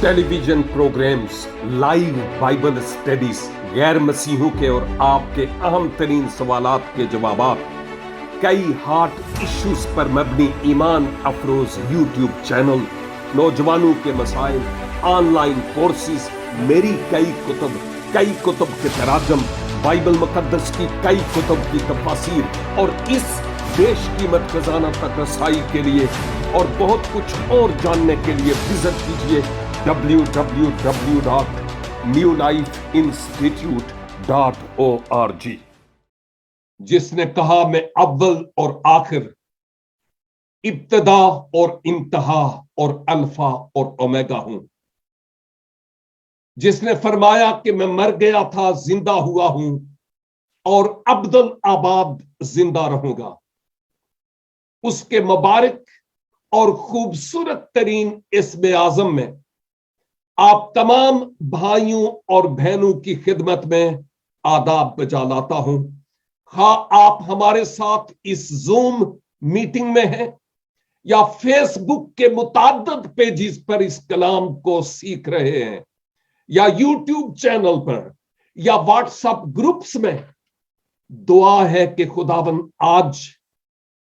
Television programmes, live Bible studies, गैर मसीहों के और आपके अहम तरीन सवालात के जवाबात, कई हार्ट इश्यूज पर मबनी ईमान अफरोज यूट्यूब चैनल, नौजवानों के मसाइल, ऑनलाइन कोर्सेज, मेरी कई कुतुब के तराजम, बाइबल मुकद्दस की कई कुतुब की तफासीर और इस बेशकीमत खजाना तक रसाई के लिए और बहुत कुछ और जानने के लिए विजिट कीजिए www.newlifeinstitute.org। जिसने कहा मैं अव्वल और आखिर, इब्तदा और इंतहा और अल्फा और ओमेगा हूं, जिसने फरमाया कि मैं मर गया था, जिंदा हुआ हूं और अब्दुल आबाद जिंदा रहूंगा, उसके मुबारक और खूबसूरत तरीन इस्म आजम में आप तमाम भाइयों और बहनों की खिदमत में आदाब बजा लाता हूं। हाँ, आप हमारे साथ इस जूम मीटिंग में हैं या फेसबुक के मुताद्दद पेजेस पर इस कलाम को सीख रहे हैं या यूट्यूब चैनल पर या व्हाट्सएप ग्रुप्स में, दुआ है कि खुदावन आज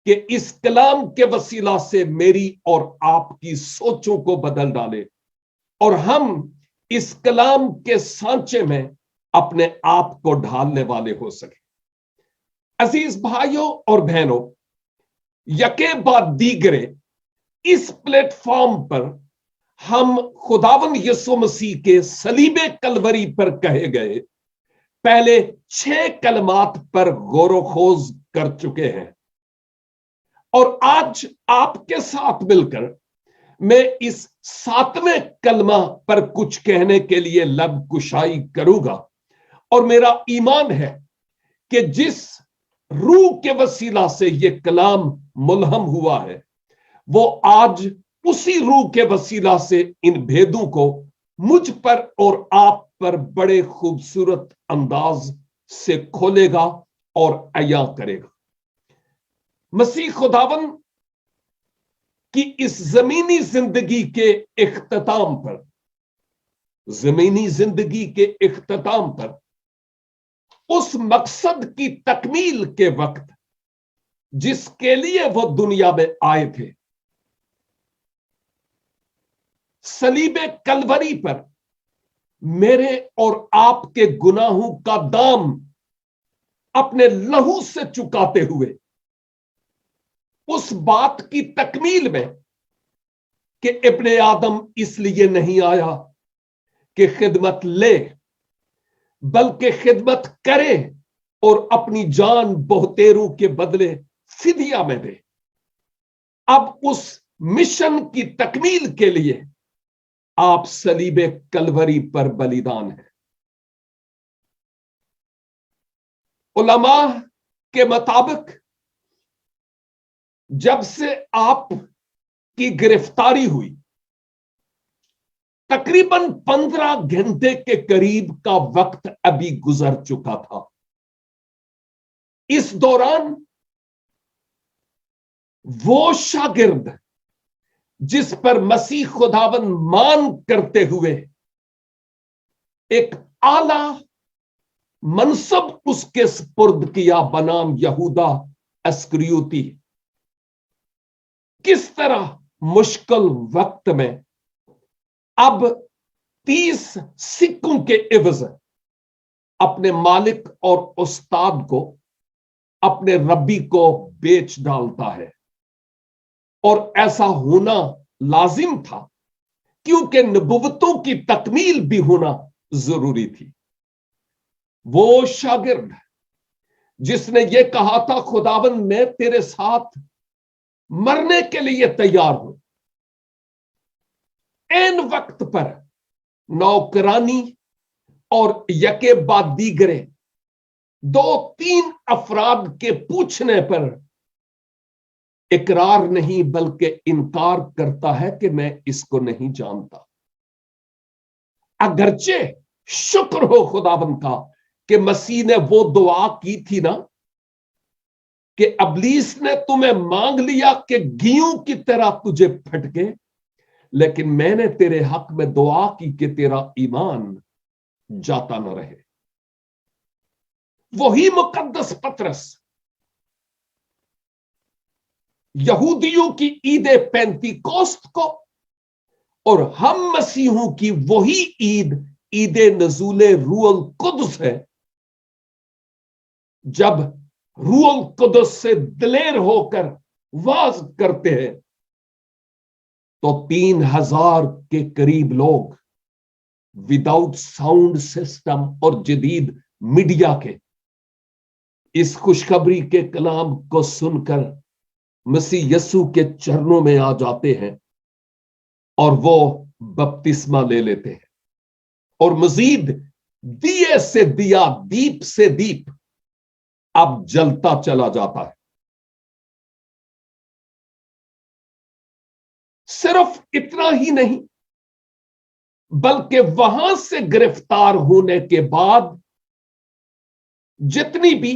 के इस कलाम के वसीला से मेरी और आपकी सोचों को बदल डाले और हम इस कलाम के सांचे में अपने आप को ढालने वाले हो सके। अजीज भाइयों और बहनों, यके बाद दीगरे इस प्लेटफॉर्म पर हम खुदावन यीशु मसीह के सलीबे कलवरी पर कहे गए पहले 6 कलमात पर गौर-ओ-खोज कर चुके हैं और आज आपके साथ मिलकर मैं इस 7वें कलमा पर कुछ कहने के लिए लब कुशाई करूंगा और मेरा ईमान है कि जिस रूह के वसीला से यह कलाम मुल्हम हुआ है वो आज उसी रूह के वसीला से इन भेदों को मुझ पर और आप पर बड़े खूबसूरत अंदाज से खोलेगा और अया करेगा। मसीह खुदावन कि इस जमीनी जिंदगी के इख्तिताम पर, जमीनी जिंदगी के इख्तिताम पर उस मकसद की तकमील के वक्त जिसके लिए वो दुनिया में आए थे, सलीबे कलवरी पर मेरे और आपके गुनाहों का दाम अपने लहू से चुकाते हुए उस बात की तकमील में कि इब्ने आदम इसलिए नहीं आया कि खिदमत ले, बल्कि खिदमत करे और अपनी जान बहुतेरों के बदले फिदिया में दे। अब उस मिशन की तकमील के लिए आप सलीबे कलवरी पर बलिदान हैं। उलमा के मुताबिक जब से आप की गिरफ्तारी हुई, तकरीबन 15 घंटे के करीब का वक्त अभी गुजर चुका था। इस दौरान वो शागिर्द जिस पर मसीह खुदावन मान करते हुए एक आला मनसब उसके सुपुर्द किया बनाम यहूदा अस्करियोती, किस तरह मुश्किल वक्त में अब 30 सिक्कों के इवज अपने मालिक और उस्ताद को, अपने रब्बी को बेच डालता है। और ऐसा होना लाजिम था क्योंकि नबुवतों की तकमील भी होना जरूरी थी। वो शागिर्द जिसने ये कहा था, खुदावन मैं तेरे साथ मरने के लिए तैयार हूं, एन वक्त पर नौकरानी और यके बाद दीगरे 2-3 अफराद के पूछने पर इकरार नहीं बल्कि इनकार करता है कि मैं इसको नहीं जानता। अगरचे शुक्र हो खुदावन का कि मसीह ने वो दुआ की थी ना कि अबलीस ने तुम्हें मांग लिया कि घियों की तरह तुझे फटके, लेकिन मैंने तेरे हक में दुआ की कि तेरा ईमान जाता न रहे। वही मुकद्दस पतरस यहूदियों की ईद पेंतीकोस्त को और हम मसीहों की वही ईद, ईद नजूले रूहुल कुद्स है, जब रूहुल कुद्स से दिलेर होकर वाज करते हैं तो 3000 के करीब लोग विदाउट साउंड सिस्टम और जदीद मीडिया के इस खुशखबरी के कलाम को सुनकर मसीह यस्सु के चरणों में आ जाते हैं और वो बपतिस्मा ले लेते हैं। और मजीद दिए से दिया, दीप से दीप अब जलता चला जाता है। सिर्फ इतना ही नहीं, बल्कि वहां से गिरफ्तार होने के बाद जितनी भी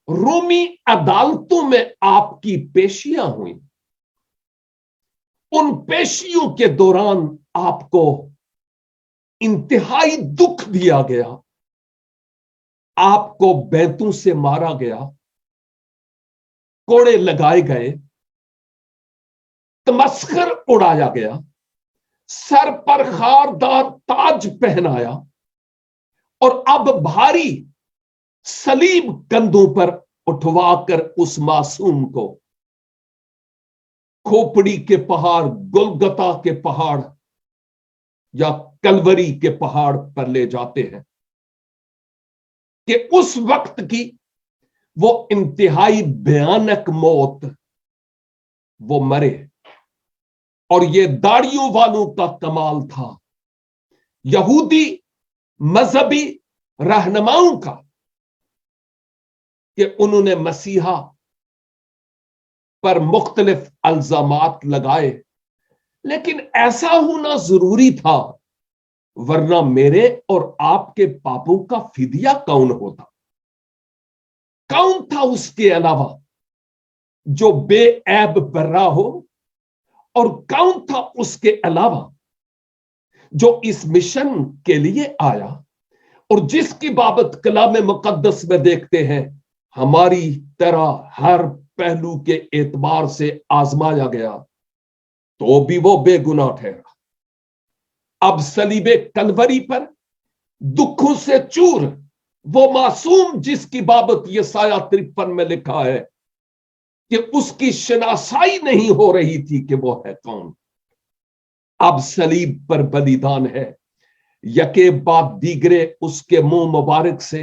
रोमी अदालतों में आपकी पेशियां हुई, उन पेशियों के दौरान आपको इंतहाई दुख दिया गया, आपको बैंतों से मारा गया, कोड़े लगाए गए, तमस्खर उड़ाया गया, सर पर खारदार ताज पहनाया और अब भारी सलीब कंधों पर उठवाकर उस मासूम को खोपड़ी के पहाड़, गुलगता के पहाड़ या कलवरी के पहाड़ पर ले जाते हैं कि उस वक्त की वो इंतहाई भयानक मौत वो मरे। और ये दाढ़ियों वालों का कमाल था, यहूदी मजहबी रहनुमाओं का, कि उन्होंने मसीहा पर मुख्तलिफ अल्जामात लगाए, लेकिन ऐसा होना जरूरी था, वरना मेरे और आपके पापों का फिदिया कौन होता? कौन था उसके अलावा जो बेऐब बर्रा हो? और कौन था उसके अलावा जो इस मिशन के लिए आया और जिसकी बाबत कलाम मुकद्दस में देखते हैं, हमारी तरह हर पहलू के एतबार से आजमाया गया तो भी वो बेगुनाह ठहरा। अब सलीबे कलवरी पर दुखों से चूर वो मासूम जिसकी बाबत यसाया 53 में लिखा है कि उसकी शनासाई नहीं हो रही थी कि वो है कौन, अब सलीब पर बलिदान है। यके बाद दीगरे उसके मुंह मुबारक से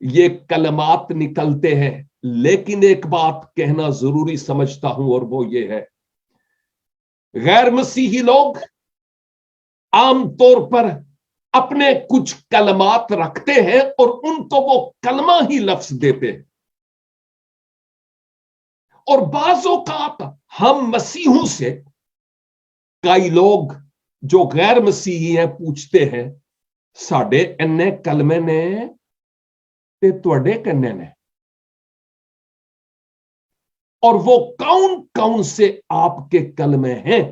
ये कलमात निकलते हैं, लेकिन एक बात कहना जरूरी समझता हूं और वो ये है, गैर मसीही लोग आमतौर पर अपने कुछ कलमात रखते हैं और उनको वो कलमा ही लफ्ज देते हैं। और बाज़ औक़ात हम मसीहों से कई लोग जो गैर मसीही हैं पूछते हैं, साडे इन्ने कलमे ने ते तुहाडे किन्ने ने? और वो कौन कौन से आपके कलमे हैं?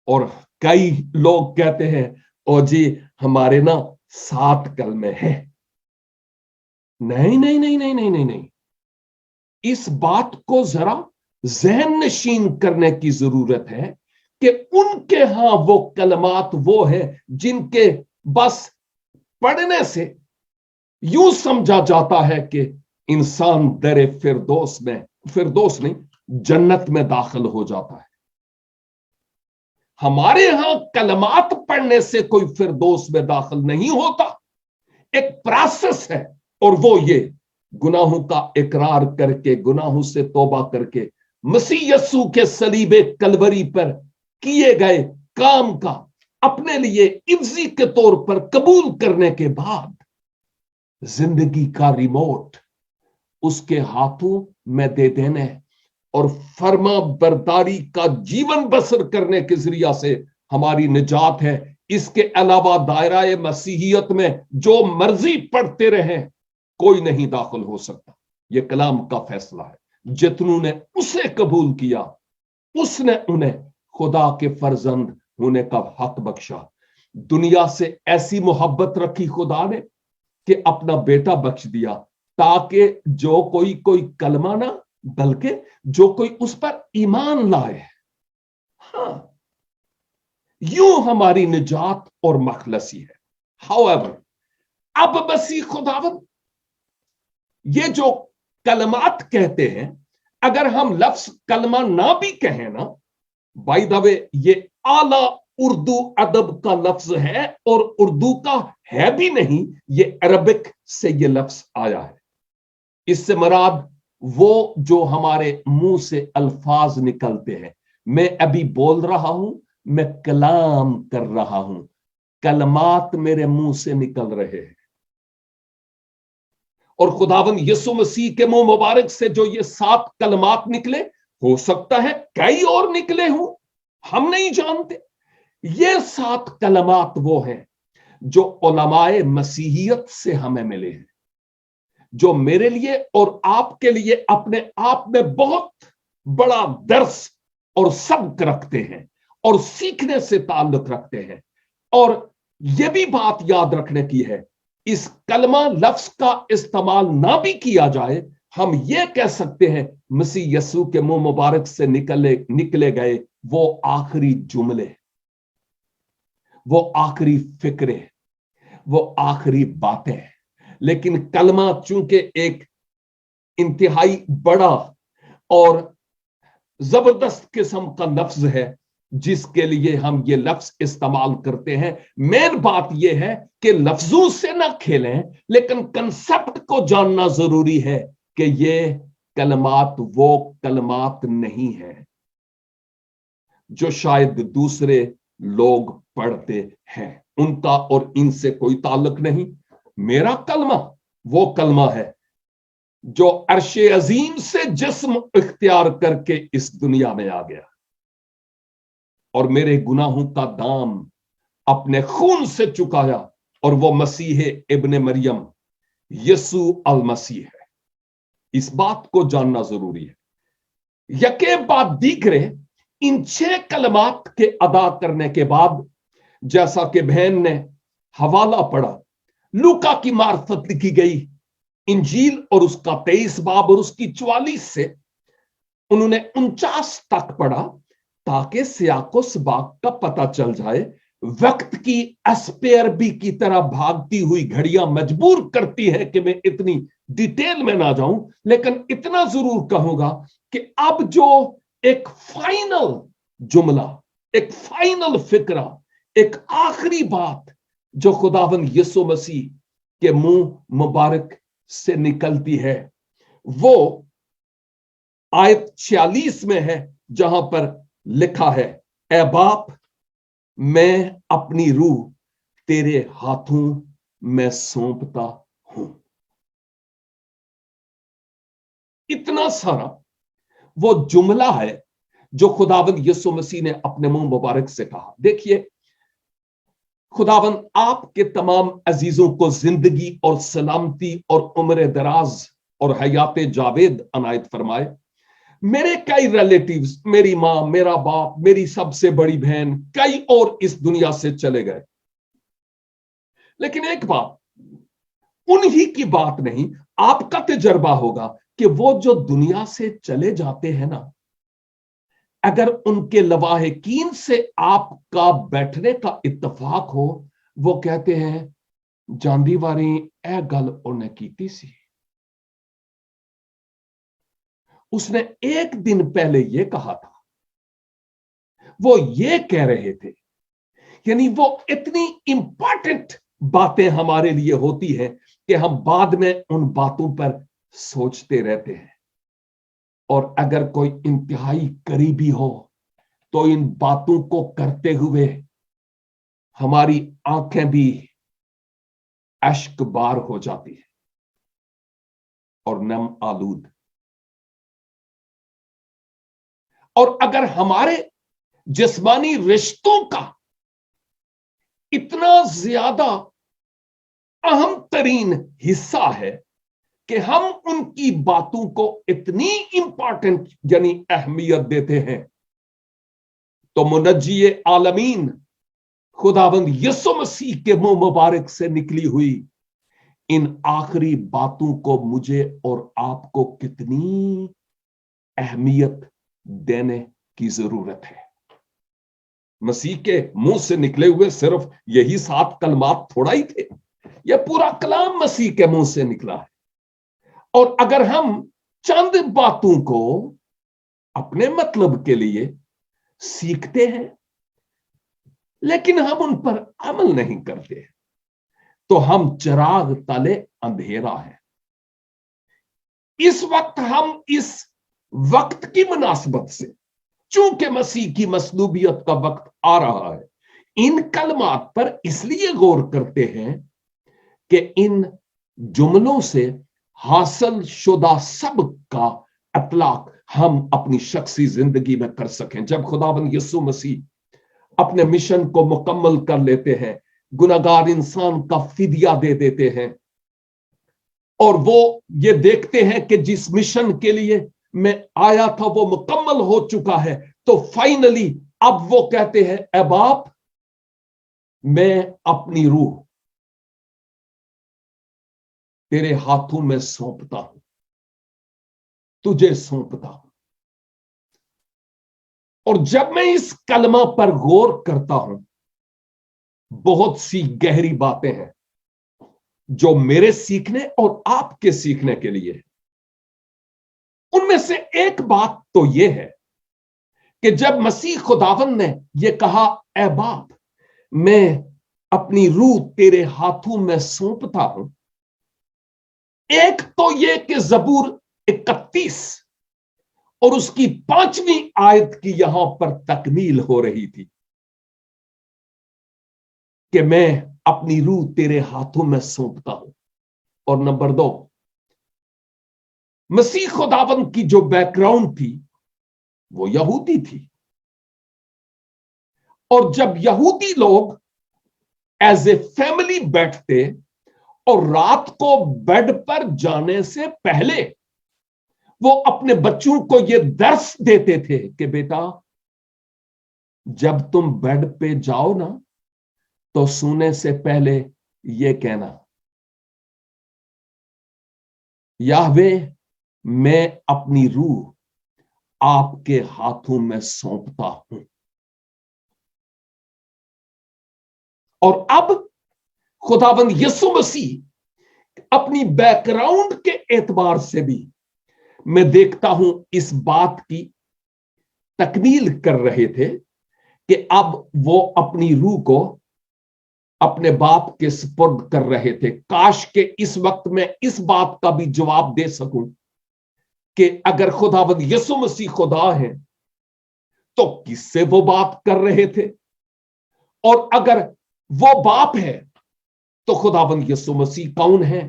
और कई लोग कहते हैं, ओ जी हमारे ना 7 कलमे हैं। नहीं नहीं नहीं नहीं नहीं नहीं नहीं, इस बात को जरा ज़हन नशीन करने की जरूरत है कि उनके यहां वो कलमात वो है जिनके बस पढ़ने से यूं समझा जाता है कि इंसान दरे फिरदौस में, फिरदौस नहीं, जन्नत में दाखिल हो जाता है। हमारे यहां कलमात पढ़ने से कोई फिरदौस में दाखिल नहीं होता, एक प्रोसेस है, और वो ये गुनाहों का इकरार करके, गुनाहों से तौबा करके मसीह यस्सु के सलीबे कलवरी पर किए गए काम का अपने लिए इफ्जी के तौर पर कबूल करने के बाद जिंदगी का रिमोट उसके हाथों में दे देने और फर्मा बरदारी का जीवन बसर करने के जरिया से हमारी निजात है। इसके अलावा दायरा मसीहियत में जो मर्जी पढ़ते रहे कोई नहीं दाखिल हो सकता। यह कलाम का फैसला है। जितनों ने उसे कबूल किया उसने उन्हें खुदा के फर्जंद होने का हक बख्शा। दुनिया से ऐसी मोहब्बत रखी खुदा ने कि अपना बेटा बख्श दिया, ताकि जो कोई कलमा ना, बल्कि जो कोई उस पर ईमान लाए, हाँ, यूं हमारी निजात और मखलसी है। हाउएवर, अब मसीह खुदावंद ये जो कलमात कहते हैं, अगर हम लफ्ज कलमा ना भी कहें ना, बाय द वे ये आला उर्दू अदब का लफ्ज है और उर्दू का है भी नहीं, ये अरबिक से ये लफ्ज आया है। इससे मराद वो जो हमारे मुंह से अल्फाज निकलते हैं। मैं अभी बोल रहा हूं, मैं कलाम कर रहा हूं, कलमात मेरे मुंह से निकल रहे हैं। और खुदावंद यीशु मसीह के मुंह मुबारक से जो ये 7 कलमात निकले, हो सकता है कई और निकले हों, हम नहीं जानते। ये 7 कलमात वो हैं जो उलमाए मसीहियत से हमें मिले हैं, जो मेरे लिए और आपके लिए अपने आप में बहुत बड़ा दर्स और सबक रखते हैं और सीखने से ताल्लुक रखते हैं। और यह भी बात याद रखने की है, इस कलमा लफ्ज का इस्तेमाल ना भी किया जाए, हम यह कह सकते हैं मसीह यीशु के मुंह मुबारक से निकले गए वो आखिरी जुमले, वो आखिरी फिक्रे, वो आखिरी बातें। लेकिन कलमा चूंकि एक इंतहाई बड़ा और जबरदस्त किस्म का लफ्ज है जिसके लिए हम ये लफ्ज इस्तेमाल करते हैं, मेन बात यह है कि लफ्जों से ना खेलें, लेकिन कंसेप्ट को जानना जरूरी है कि ये कलमात वो कलमात नहीं है जो शायद दूसरे लोग पढ़ते हैं। उनका और इनसे कोई ताल्लुक नहीं। मेरा कलमा वो कलमा है जो अर्शे अजीम से जिस्म इख्तियार करके इस दुनिया में आ गया और मेरे गुनाहों का दाम अपने खून से चुकाया, और वो मसीह इब्ने मरियम यीशु अल मसीह है। इस बात को जानना जरूरी है। यके बाद दीगरे इन 6 कलमात के अदा करने के बाद, जैसा कि बहन ने हवाला पढ़ा, लूका की मार्फत लिखी गई इंजील और उसका 23 बाब और उसकी 44 से उन्होंने 49 तक पढ़ा, ताकि सियाकुस बाग का पता चल जाए। वक्त की एस्पेयर बी की तरह भागती हुई घड़ियां मजबूर करती है कि मैं इतनी डिटेल में ना जाऊं, लेकिन इतना जरूर कहूंगा कि अब जो एक फाइनल जुमला, एक फाइनल फिक्रा, एक आखिरी बात जो खुदावंद यीशु मसीह के मुंह मुबारक से निकलती है, वो आयत 46 में है, जहां पर लिखा है, ए बाप, मैं अपनी रूह तेरे हाथों में सौंपता हूं। इतना सारा वो जुमला है जो खुदावंद यीशु मसीह ने अपने मुंह मुबारक से कहा। देखिए, खुदावंद आपके तमाम अजीजों को जिंदगी और सलामती और उम्र दराज और हयात जावेद अनायत फरमाए। मेरे कई रिलेटिव्स, मेरी मां, मेरा बाप, मेरी सबसे बड़ी बहन, कई और इस दुनिया से चले गए, लेकिन एक बात, उन्हीं की बात नहीं, आपका तजर्बा होगा कि वो जो दुनिया से चले जाते हैं ना, अगर उनके लवाहिकीन से आपका बैठने का इत्तफाक हो, वो कहते हैं, जांदी वारी ए गल उन्हें कीती सी, उसने एक दिन पहले ये कहा था, वो ये कह रहे थे। यानी वो इतनी इंपॉर्टेंट बातें हमारे लिए होती हैं कि हम बाद में उन बातों पर सोचते रहते हैं, और अगर कोई इंतहाई करीबी हो तो इन बातों को करते हुए हमारी आंखें भी अश्कबार हो जाती है और नम आलूद। और अगर हमारे जिस्मानी रिश्तों का इतना ज्यादा अहम तरीन हिस्सा है कि हम उनकी बातों को इतनी इंपॉर्टेंट यानी अहमियत देते हैं तो मुनज्जी आलमीन खुदावंद यीशु मसीह के मुंह मुबारक से निकली हुई इन आखिरी बातों को मुझे और आपको कितनी अहमियत देने की जरूरत है। मसीह के मुंह से निकले हुए सिर्फ यही 7 कलमात थोड़ा ही थे, यह पूरा कलाम मसीह के मुंह से निकला है। और अगर हम चंद बातों को अपने मतलब के लिए सीखते हैं लेकिन हम उन पर अमल नहीं करते, तो हम चिराग तले अंधेरा है। इस वक्त हम इस वक्त की मुनासबत से, चूंकि मसीह की मसलूबियत का वक्त आ रहा है, इन कलमात पर इसलिए गौर करते हैं कि इन जुमलों से हासिल शुदा सब का अतलाक हम अपनी शख्सी जिंदगी में कर सकें। जब खुदावंद यीशु मसीह अपने मिशन को मुकम्मल कर लेते हैं, गुनाहगार इंसान का फिदिया दे देते हैं, और वो ये देखते हैं कि जिस मिशन के लिए मैं आया था वो मुकम्मल हो चुका है, तो फाइनली अब वो कहते हैं, ऐ बाप, मैं अपनी रूह तेरे हाथों में सौंपता हूं, तुझे सौंपता हूं। और जब मैं इस कलमा पर गौर करता हूं, बहुत सी गहरी बातें हैं जो मेरे सीखने और आपके सीखने के लिए है। उनमें से एक बात तो यह है कि जब मसीह खुदावंद ने यह कहा, ऐ बाप, मैं अपनी रूह तेरे हाथों में सौंपता हूं, एक तो यह कि जबूर 31 और उसकी 5वीं आयत की यहां पर तकमील हो रही थी कि मैं अपनी रूह तेरे हाथों में सौंपता हूं। और नंबर 2, मसीह खुदावंद की जो बैकग्राउंड थी वो यहूदी थी, और जब यहूदी लोग एज ए फैमिली बैठते और रात को बेड पर जाने से पहले वो अपने बच्चों को यह दर्श देते थे कि बेटा, जब तुम बेड पे जाओ ना, तो सोने से पहले यह कहना, याहवे, मैं अपनी रूह आपके हाथों में सौंपता हूं। और अब खुदाबंद यीशु मसीह अपनी बैकग्राउंड के एतबार से भी मैं देखता हूं इस बात की तकमील कर रहे थे कि अब वो अपनी रूह को अपने बाप के सुपुर्द कर रहे थे। काश के इस वक्त मैं इस बात का भी जवाब दे सकूं कि अगर खुदावंद यीशु मसीह खुदा है तो किससे वो बात कर रहे थे, और अगर वो बाप है तो खुदावंद यीशु मसीह कौन है,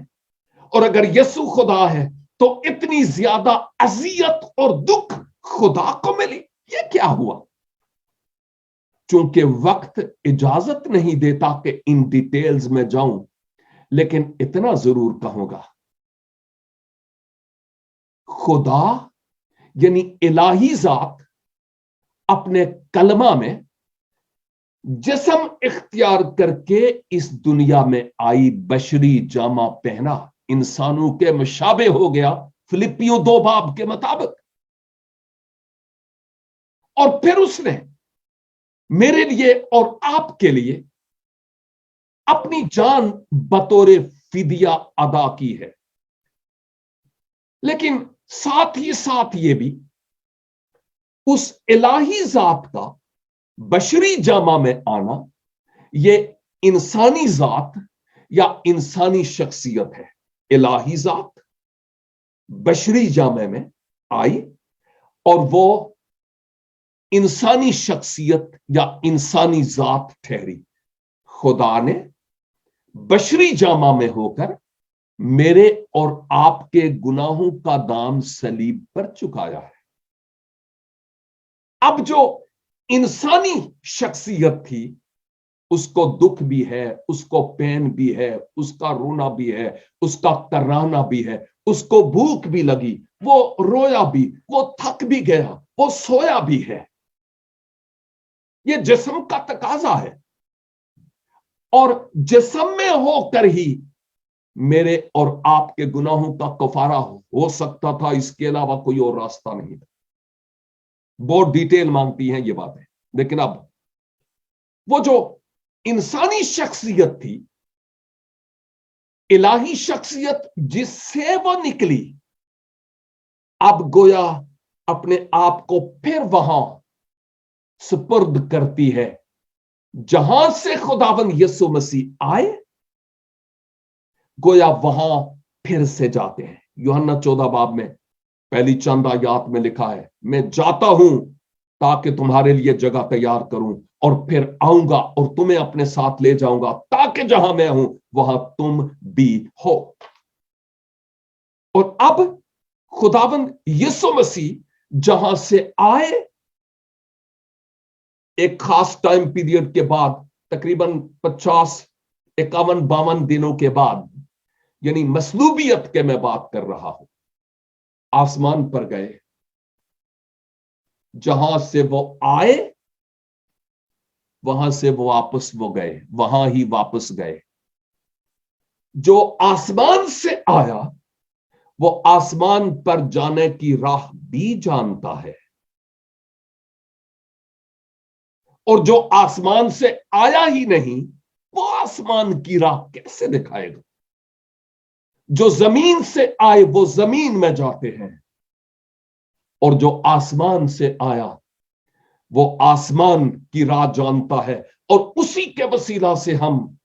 और अगर यीशु खुदा है तो इतनी ज्यादा अजियत और दुख खुदा को मिली, ये क्या हुआ? चूंकि वक्त इजाजत नहीं देता कि इन डिटेल्स में जाऊं, लेकिन इतना जरूर कहूंगा, खुदा यानी इलाही जात अपने कलमा में जिस्म इख्तियार करके इस दुनिया में आई, बशरी जामा पहना, इंसानों के मुशाबे हो गया फिलिपियों 2 बाब के मुताबिक, और फिर उसने मेरे लिए और आपके लिए अपनी जान बतौर फिदिया अदा की है। लेकिन साथ ही साथ ये भी उस इलाही जात का बशरी जामा में आना, ये इंसानी जात या इंसानी शख्सियत है। इलाही जात बशरी जामे में आई और वो इंसानी शख्सियत या इंसानी जात ठहरी। खुदा ने बशरी जामा में होकर मेरे और आपके गुनाहों का दाम सलीब पर चुकाया है। अब जो इंसानी शख्सियत थी, उसको दुख भी है, उसको पेन भी है, उसका रोना भी है, उसका तराना भी है, उसको भूख भी लगी, वो रोया भी, वो थक भी गया, वो सोया भी है। ये जिस्म का तकाजा है, और जिस्म में होकर ही मेरे और आपके गुनाहों का कफारा हो सकता था, इसके अलावा कोई और रास्ता नहीं था। बहुत डिटेल मांगती हैं ये बातें, लेकिन अब वो जो इंसानी शख्सियत थी, इलाही शख्सियत जिससे वो निकली, अब गोया अपने आप को फिर वहां सुपुर्द करती है जहां से खुदावंद यीशु मसीह आए। गोया वहां फिर से जाते हैं। यूहन्ना 14 बाब में पहली चंद आयात में लिखा है, मैं जाता हूं ताकि तुम्हारे लिए जगह तैयार करूं, और फिर आऊंगा और तुम्हें अपने साथ ले जाऊंगा, ताकि जहां मैं हूं वहां तुम भी हो। और अब खुदावंद यीशु मसीह जहां से आए, एक खास टाइम पीरियड के बाद, तकरीबन 50, 51, 52 दिनों के बाद, यानी मसलूबियत के मैं बात कर रहा हूं, आसमान पर गए। जहां से वो आए वहां से वो वापस वो गए, वहां ही वापस गए। जो आसमान से आया वो आसमान पर जाने की राह भी जानता है, और जो आसमान से आया ही नहीं वो आसमान की राह कैसे दिखाएगा। जो जमीन से आए वो जमीन में जाते हैं, और जो आसमान से आया वो आसमान की राह जानता है, और उसी के वसीला से हम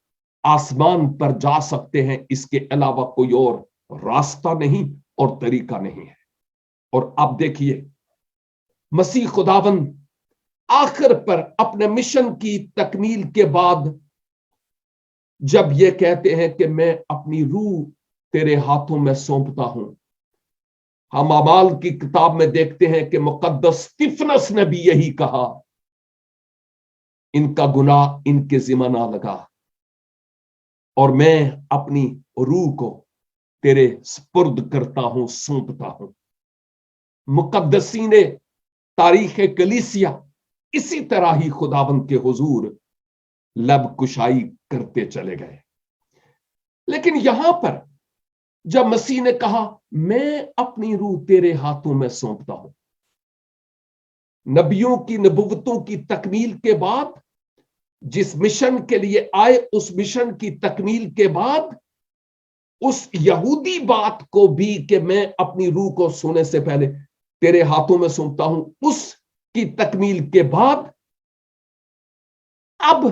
आसमान पर जा सकते हैं। इसके अलावा कोई और रास्ता नहीं और तरीका नहीं है। और अब देखिए, मसीह खुदावंद आखिर पर अपने मिशन की तकमील के बाद जब ये कहते हैं कि मैं अपनी रूह तेरे हाथों में सौंपता हूं, हम अमाल की किताब में देखते हैं कि मुकद्दस स्तिफनस ने भी यही कहा, इनका गुनाह इनके जिम्मा ना लगा, और मैं अपनी रूह को तेरे स्पुर्द करता हूं, सौंपता हूं। मुकद्दसीन तारीख कलीसिया इसी तरह ही खुदावंद के हुजूर लब कुशाई करते चले गए। लेकिन यहां पर जब मसीह ने कहा मैं अपनी रूह तेरे हाथों में सौंपता हूं, नबियों की नबुवतों की तकमील के बाद, जिस मिशन के लिए आए उस मिशन की तकमील के बाद, उस यहूदी बात को भी कि मैं अपनी रूह को सोने से पहले तेरे हाथों में सौंपता हूं, उसकी तकमील के बाद अब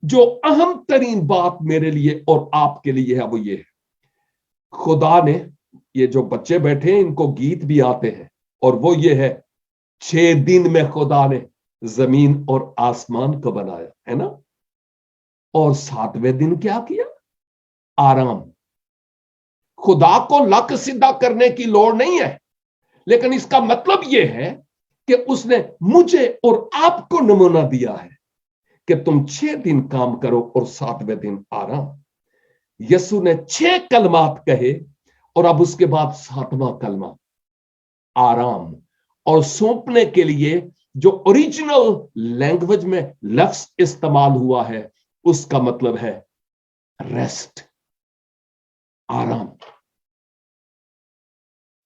जो अहम तरीन बात मेरे लिए और आपके लिए है वो ये है, खुदा ने, ये जो बच्चे बैठे हैं इनको गीत भी आते हैं, और वो ये है, 6 दिन में खुदा ने जमीन और आसमान को बनाया, है ना, और 7वें दिन क्या किया, आराम। खुदा को लक सीधा करने की लोड़ नहीं है, लेकिन इसका मतलब यह है कि उसने मुझे और आपको नमूना दिया है कि तुम 6 दिन काम करो और 7वें दिन आराम। यीशु ने 6 कलमात कहे, और अब उसके बाद 7वां कलमा आराम। और सौंपने के लिए जो ओरिजिनल लैंग्वेज में लफ्ज इस्तेमाल हुआ है उसका मतलब है रेस्ट, आराम।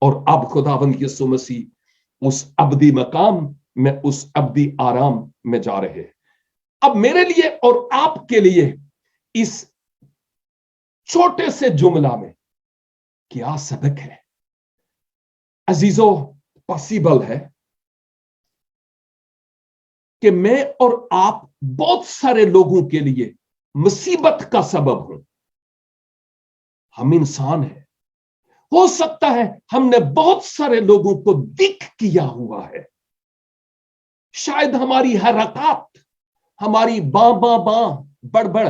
और अब खुदावंद यीशु मसीह उस अब्दी मकाम में, उस अब्दी आराम में जा रहे हैं। अब मेरे लिए और आपके लिए इस छोटे से जुमला में क्या सबक है अजीजों? पॉसिबल है कि मैं और आप बहुत सारे लोगों के लिए मुसीबत का सबब हो। हम इंसान हैं, हो सकता है हमने बहुत सारे लोगों को दिक किया हुआ है। शायद हमारी हरकत, हमारी बां बां बां बड़बड़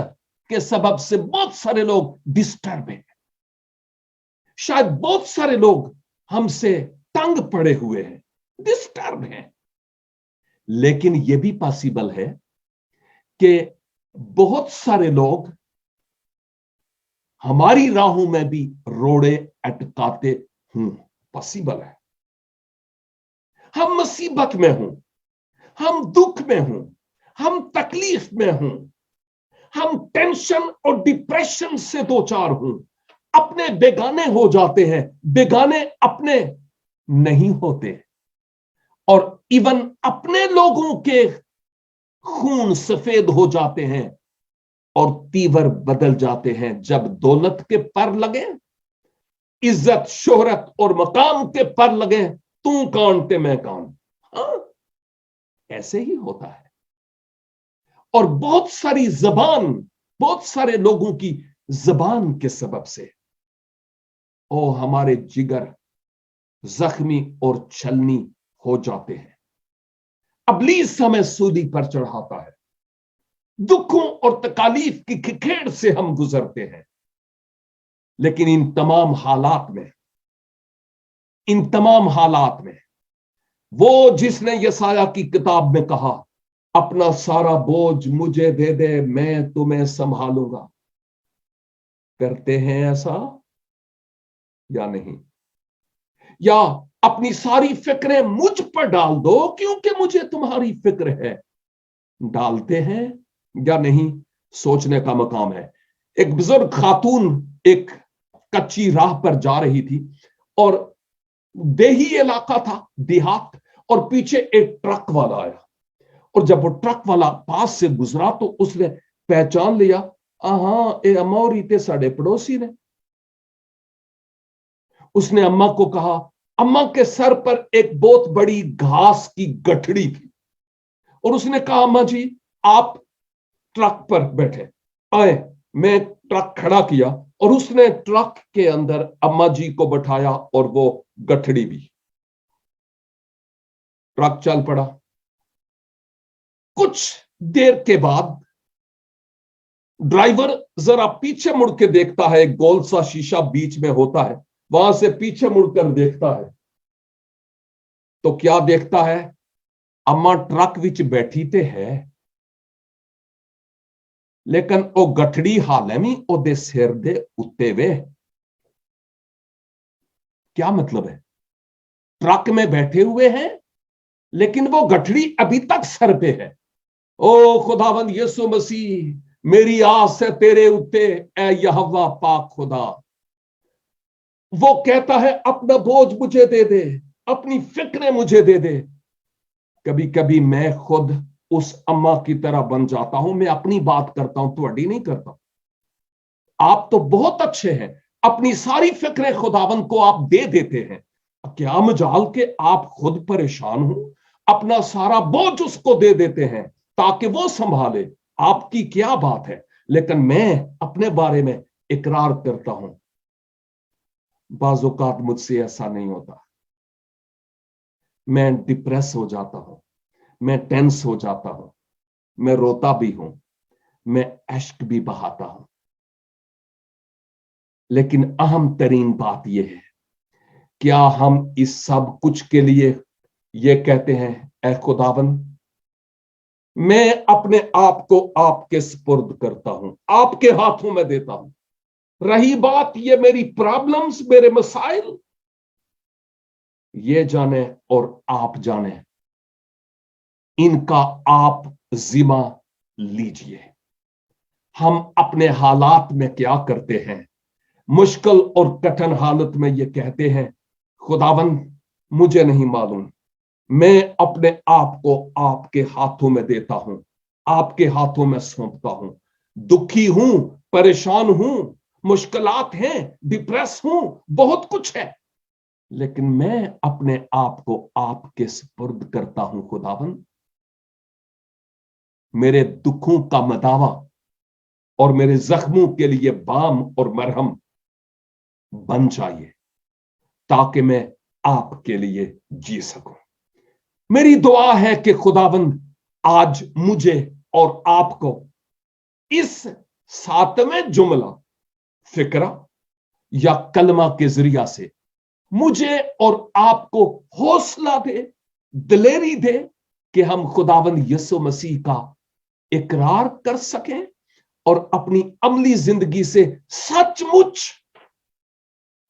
के सबब से बहुत सारे लोग डिस्टर्ब हैं। शायद बहुत सारे लोग हमसे तंग पड़े हुए हैं, डिस्टर्ब हैं। लेकिन यह भी पॉसिबल है कि बहुत सारे लोग हमारी राहों में भी रोड़े अटकाते हूं। पॉसिबल है हम मुसीबत में हूं, हम दुख में हूं, हम तकलीफ में हूं, हम टेंशन और डिप्रेशन से दो चार हूं, अपने बेगाने हो जाते हैं, बेगाने अपने नहीं होते, और इवन अपने लोगों के खून सफेद हो जाते हैं और तीवर बदल जाते हैं जब दौलत के पर लगे, इज्जत शोहरत और मकाम के पर लगे, तू कौन ते मैं कौन। हाँ, ऐसे ही होता है। और बहुत सारी जबान, बहुत सारे लोगों की जबान के सबब से ओ हमारे जिगर जख्मी और छलनी हो जाते हैं। इब्लीस हमें सूली पर चढ़ाता है, दुखों और तकालीफ की खिखेड़ से हम गुजरते हैं। लेकिन इन तमाम हालात में वो जिसने यसाया की किताब में कहा, अपना सारा बोझ मुझे दे दे, मैं तुम्हें संभालूंगा, करते हैं ऐसा या नहीं? या अपनी सारी फिक्रें मुझ पर डाल दो क्योंकि मुझे तुम्हारी फिक्र है, डालते हैं या नहीं? सोचने का मकाम है। एक बुजुर्ग खातून एक कच्ची राह पर जा रही थी और देही इलाका था, देहात, और पीछे एक ट्रक वाला आया, और जब वो ट्रक वाला पास से गुजरा तो उसने पहचान लिया, हाँ ये अमौरी थे साढ़े पड़ोसी ने। उसने अम्मा को कहा, अम्मा के सर पर एक बहुत बड़ी घास की गठड़ी थी, और उसने कहा, अम्मा जी आप ट्रक पर बैठे, आए। मैं ट्रक खड़ा किया और उसने ट्रक के अंदर अम्मा जी को बैठाया और वो गठड़ी भी। ट्रक चल पड़ा। कुछ देर के बाद ड्राइवर जरा पीछे मुड़ के देखता है, एक गोल सा शीशा बीच में होता है, वहां से पीछे मुड़कर देखता है तो क्या देखता है? अम्मा ट्रक विच बैठी ते है, लेकिन ओ गठड़ी हाले में ओदे सिर दे उत्ते वे। क्या मतलब है? ट्रक में बैठे हुए हैं लेकिन वो गठड़ी अभी तक सर पे है। ओ खुदावंद यीशु मसीह, मेरी आस है तेरे उत्ते, ए यहोवा पाक खुदा। वो कहता है अपना बोझ मुझे दे दे, अपनी फिक्रें मुझे दे दे। कभी कभी मैं खुद उस अम्मा की तरह बन जाता हूं। मैं अपनी बात करता हूं, तुम्हारी नहीं करता। आप तो बहुत अच्छे हैं, अपनी सारी फिक्रें खुदावंद को आप दे देते हैं। क्या मजाल के आप खुद परेशान हो, अपना सारा बोझ उसको दे देते हैं ताकि वो संभाले। आपकी क्या बात है? लेकिन मैं अपने बारे में इकरार करता हूं, बाज़-औक़ात मुझसे ऐसा नहीं होता। मैं डिप्रेस हो जाता हूं, मैं टेंस हो जाता हूं, मैं रोता भी हूं, मैं अश्क भी बहाता हूं। लेकिन अहम तरीन बात यह है, क्या हम इस सब कुछ के लिए ये कहते हैं, ऐ खुदावंद मैं अपने आप को आपके सुपुर्द करता हूं, आपके हाथों में देता हूं। रही बात ये मेरी प्रॉब्लम्स, मेरे मसाइल, ये जाने और आप जाने, इनका आप जिम्मा लीजिए। हम अपने हालात में क्या करते हैं? मुश्किल और कठिन हालत में ये कहते हैं, खुदावंद मुझे नहीं मालूम, मैं अपने आप को आपके हाथों में देता हूं, आपके हाथों में सौंपता हूं। दुखी हूं, परेशान हूं, मुश्किलात हैं, डिप्रेस हूं, बहुत कुछ है, लेकिन मैं अपने आप को आपके सुपुर्द करता हूं। खुदावंद मेरे दुखों का मदावा और मेरे जख्मों के लिए बाम और मरहम बन जाइए ताकि मैं आपके लिए जी सकूं। मेरी दुआ है कि खुदावंद आज मुझे और आपको इस 7वें जुमला फिक्रा या कलमा के जरिया से मुझे और आपको हौसला दे, दिलेरी दे कि हम खुदावंद यीशु मसीह का इकरार कर सकें और अपनी अमली जिंदगी से सचमुच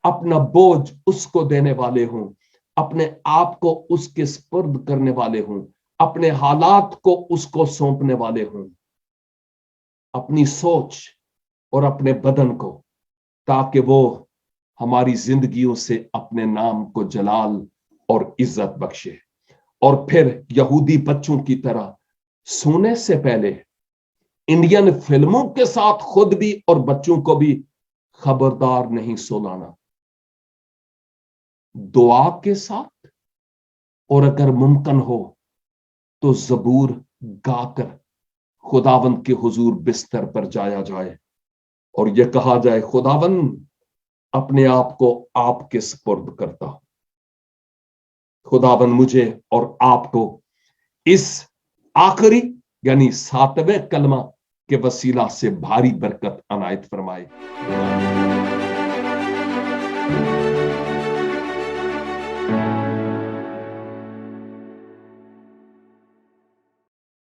अपना बोझ उसको देने वाले हों, अपने आप को उसके सुपुर्द करने वाले हों, अपने हालात को उसको सौंपने वाले हों, अपनी सोच और अपने बदन को, ताकि वो हमारी जिंदगियों से अपने नाम को जलाल और इज्जत बख्शे। और फिर यहूदी बच्चों की तरह सोने से पहले इंडियन फिल्मों के साथ खुद भी और बच्चों को भी खबरदार नहीं सुलाना। दुआ के साथ, और अगर मुमकिन हो तो जबूर गाकर खुदावंद के हुजूर बिस्तर पर जाया जाए और यह कहा जाए, खुदावंद अपने आप को आपके सुपुर्द करता हूं। खुदावंद मुझे और आपको इस आखिरी यानी 7वें कलमा के वसीला से भारी बरकत अनायत फरमाए।